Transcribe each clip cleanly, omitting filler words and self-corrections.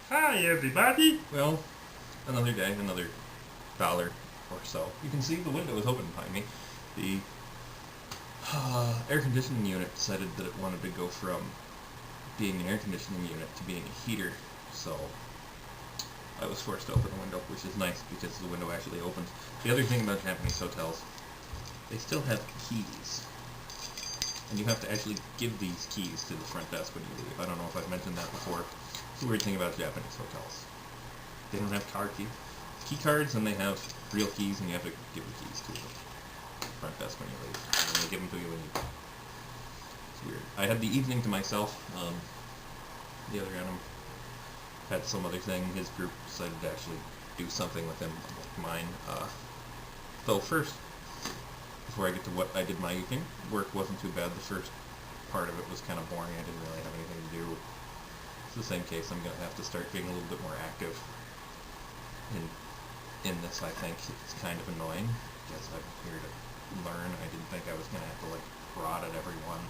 Hi, everybody. Well, another day, another dollar or so. You can see the window is open behind me. The air conditioning unit decided that it wanted to go from being an air conditioning unit to being a heater, so I was forced to open the window, which is nice because the window actually opens. The other thing about Japanese hotels, they still have keys, and you have to actually give these keys to the front desk when you leave. I don't know if I've mentioned that before. It's a weird thing about Japanese hotels. They don't have key cards, and they have real keys, and you have to give the keys to the front desk when you leave. And then they give them to you when you go. It's weird. I had the evening to myself. The other random had some other thing. His group decided to actually do something with him, like mine. Though first, before I get to what I did my evening, work wasn't too bad. The first part of it was kind of boring. I didn't really have anything to do. It's the same case. I'm going to have to start being a little bit more active in this. I think it's kind of annoying because I'm here to learn. I didn't think I was going to have to like prod at everyone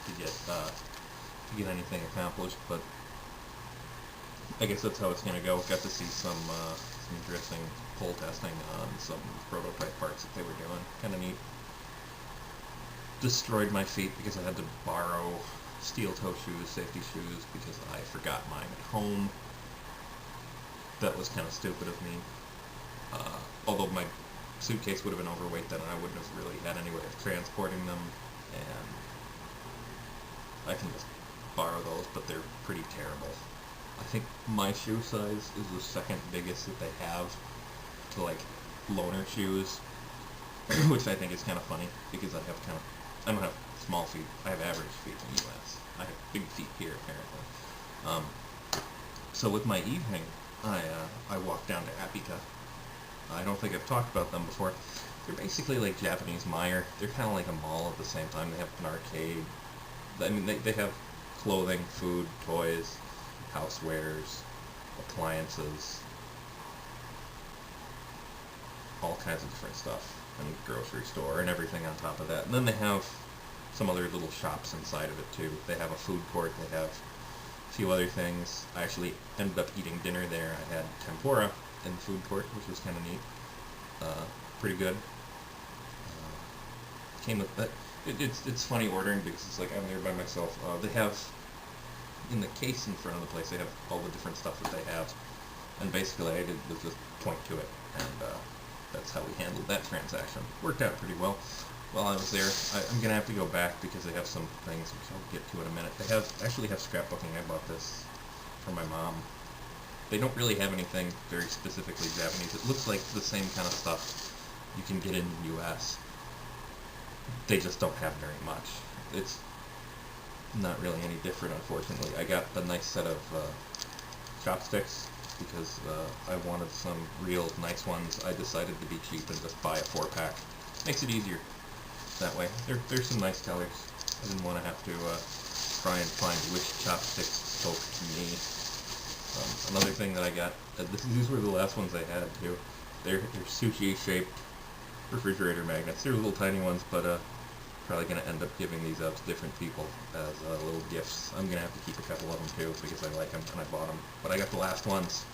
to get anything accomplished, but I guess that's how it's going to go. Got to see some interesting pull testing on some prototype parts that they were doing. Kind of neat. Destroyed my feet because I had to borrow steel toe shoes, safety shoes, because I forgot mine at home. That was kind of stupid of me. Although my suitcase would have been overweight then, and I wouldn't have really had any way of transporting them, and I can just borrow those, but they're pretty terrible. I think my shoe size is the second biggest that they have to like loaner shoes, which I think is kind of funny because I don't have small feet. I have average feet in the U.S. I have big feet here apparently. So with my evening, I walked down to Apita. I don't think I've talked about them before. They're basically like Japanese Meijer. They're kind of like a mall at the same time. They have an arcade. I mean, they have clothing, food, toys, housewares, appliances, all kinds of different stuff, and grocery store and everything on top of that. And then they have some other little shops inside of it too. They have a food court. They have a few other things. I actually ended up eating dinner there. I had tempura in the food court, which was kind of neat. Pretty good. Came with that. It's funny ordering because it's like I'm there by myself. They have in the case in front of the place. They have all the different stuff that they have, and basically I did was just point to it, and that's how we handled that transaction. Worked out pretty well. While I was there, I'm gonna have to go back because they have some things which I'll get to in a minute. They actually have scrapbooking. I bought this for my mom. They don't really have anything very specifically Japanese. It looks like the same kind of stuff you can get in the U.S. They just don't have very much. It's not really any different, unfortunately. I got a nice set of chopsticks because I wanted some real nice ones. I decided to be cheap and just buy a 4-pack. Makes it easier that way. There's some nice colors. I didn't want to have to try and find which chopsticks spoke to me. Another thing that I got, these were the last ones I had too. They're sushi-shaped refrigerator magnets. They're little tiny ones, but probably going to end up giving these out to different people as little gifts. I'm going to have to keep a couple of them too because I like them and I bought them. But I got the last ones.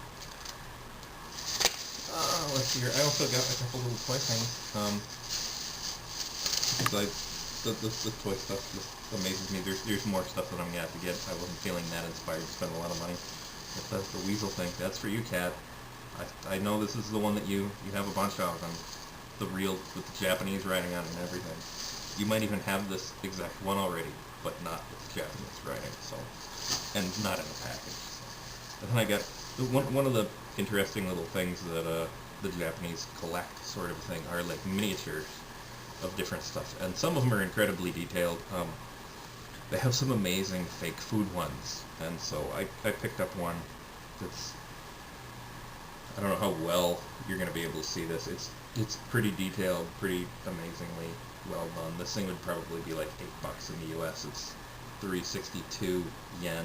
Let's see here. I also got a couple little toy things. Because the toy stuff just amazes me. There's more stuff that I'm going to have to get. I wasn't feeling that inspired to spend a lot of money. But the weasel thing, that's for you, Kat. I know this is the one that you have a bunch of, and the real, with the Japanese writing on it and everything. You might even have this exact one already, but not with the Japanese writing, so, and not in a package. So. And then I got, one of the interesting little things that the Japanese collect sort of thing are like miniatures of different stuff, and some of them are incredibly detailed. They have some amazing fake food ones, and so I picked up one that's, I don't know how well you're going to be able to see this. It's pretty detailed, pretty amazingly well done. This thing would probably be like $8 in the US. It's 362 yen.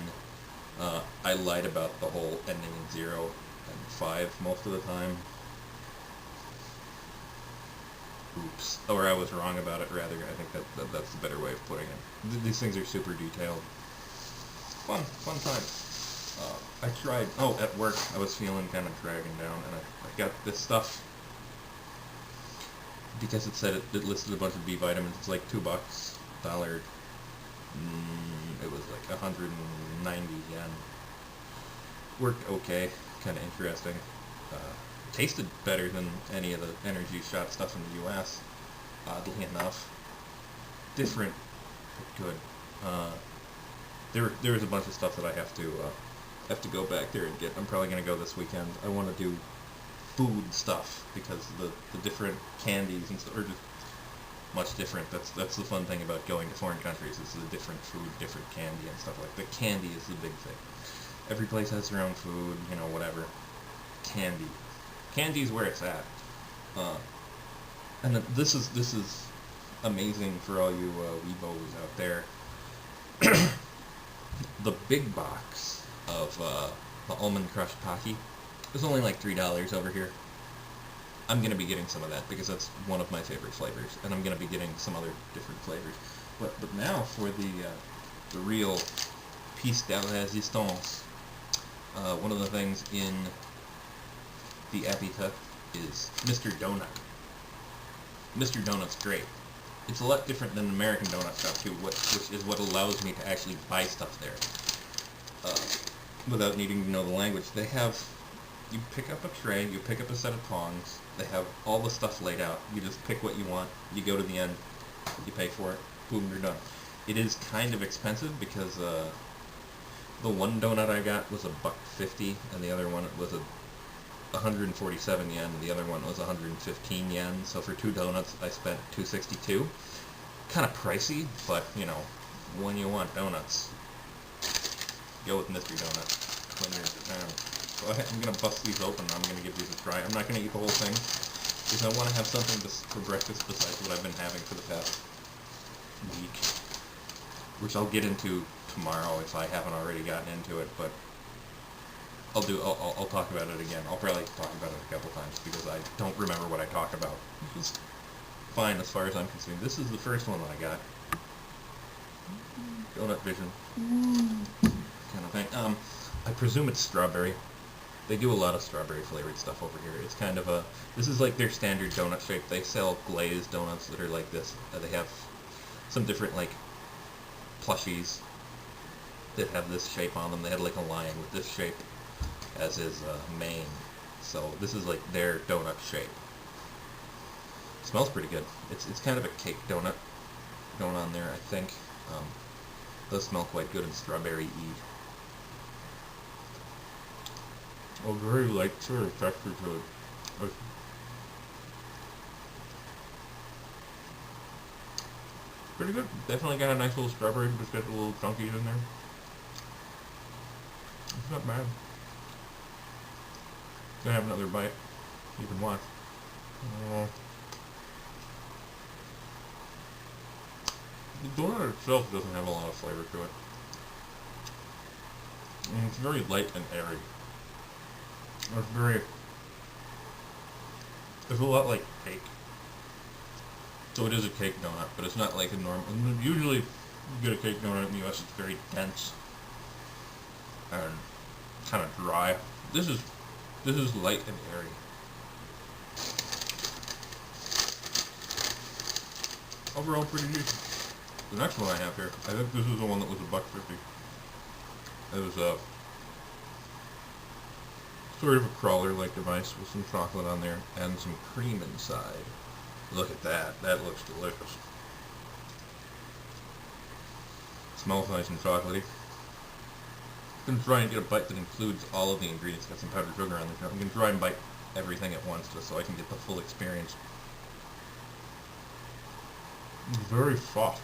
I lied about the whole ending in 0 and 5 most of the time. Oops. Or I was wrong about it, rather. I think that's the better way of putting it. These things are super detailed. Fun time. I tried, at work, I was feeling kind of dragging down, and I got this stuff, because it said it listed a bunch of B vitamins. It's like $2, dollar, it was like 190 yen. Worked okay, kind of interesting. Tasted better than any of the energy shot stuff in the US, oddly enough. Different, but good. There was a bunch of stuff that I have to go back there and get. I'm probably gonna go this weekend. I want to do food stuff because the different candies and stuff are just much different. That's the fun thing about going to foreign countries. Is the different food, different candy and stuff like. The candy is the big thing. Every place has their own food, whatever. Candy's where it's at. And this is amazing for all you weebos out there. The big box of the almond crush Pocky is only like $3 over here. I'm gonna be getting some of that because that's one of my favorite flavors, and I'm gonna be getting some other different flavors. But now for the real piece de résistance. One of the things in the Apita is Mr. Donut. Mr. Donut's great. It's a lot different than American donut shop too, which is what allows me to actually buy stuff there without needing to know the language. You pick up a tray, you pick up a set of tongs, they have all the stuff laid out. You just pick what you want, you go to the end, you pay for it, boom, you're done. It is kind of expensive because the one donut I got was $1.50, and the other one was 147 yen, and the other one was 115 yen. So for 2 donuts, I spent 262. Kind of pricey, but when you want donuts, go with Mr. Donut when you're in Japan. So I'm gonna bust these open, and I'm gonna give these a try. I'm not gonna eat the whole thing because I want to have something for breakfast besides what I've been having for the past week, which I'll get into tomorrow if I haven't already gotten into it. But I'll talk about it again. I'll probably talk about it a couple times because I don't remember what I talk about. Which is fine as far as I'm concerned. This is the first one that I got. Donut Vision. Kind of thing. I presume it's strawberry. They do a lot of strawberry flavored stuff over here. It's kind of this is like their standard donut shape. They sell glazed donuts that are like this. They have some different like plushies that have this shape on them. They had like a lion with this shape as his mane. So this is like their donut shape. Smells pretty good. It's kind of a cake donut going on there, I think. Does smell quite good and strawberry-y. A very light sort of texture to it. Pretty good. Definitely got a nice little strawberry, just got the little chunkies in there. It's not bad. Gonna have another bite. You can watch. The donut itself doesn't have a lot of flavor to it. And it's very light and airy. It's a lot like cake. So it is a cake donut, but it's not like a normal. Usually, you get a cake donut in the US, it's very dense and kind of dry. This is light and airy. Overall, pretty decent. The next one I have here, I think this is the one that was $1.50. It was a sort of a crawler-like device with some chocolate on there and some cream inside. Look at that. That looks delicious. Smells nice and chocolatey. I'm going to try and get a bite that includes all of the ingredients. Got some powdered sugar on there. I'm going to try and bite everything at once just so I can get the full experience. It's very soft.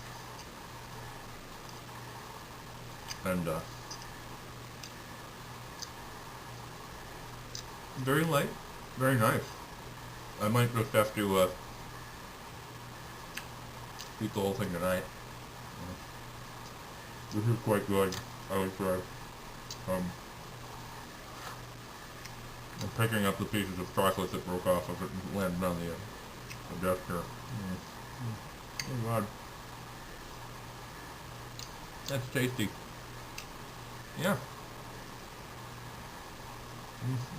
And very light, very nice. I might just have to eat the whole thing tonight. This is quite good, I would say. I'm picking up the pieces of chocolate that broke off of it and landed on the desk here. Oh God. That's tasty. Yeah.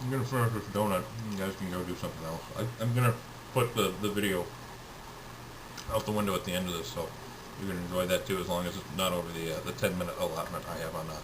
I'm gonna finish this donut. You guys can go do something else. I'm gonna put the video out the window at the end of this, so you can enjoy that too, as long as it's not over the 10-minute allotment I have on that.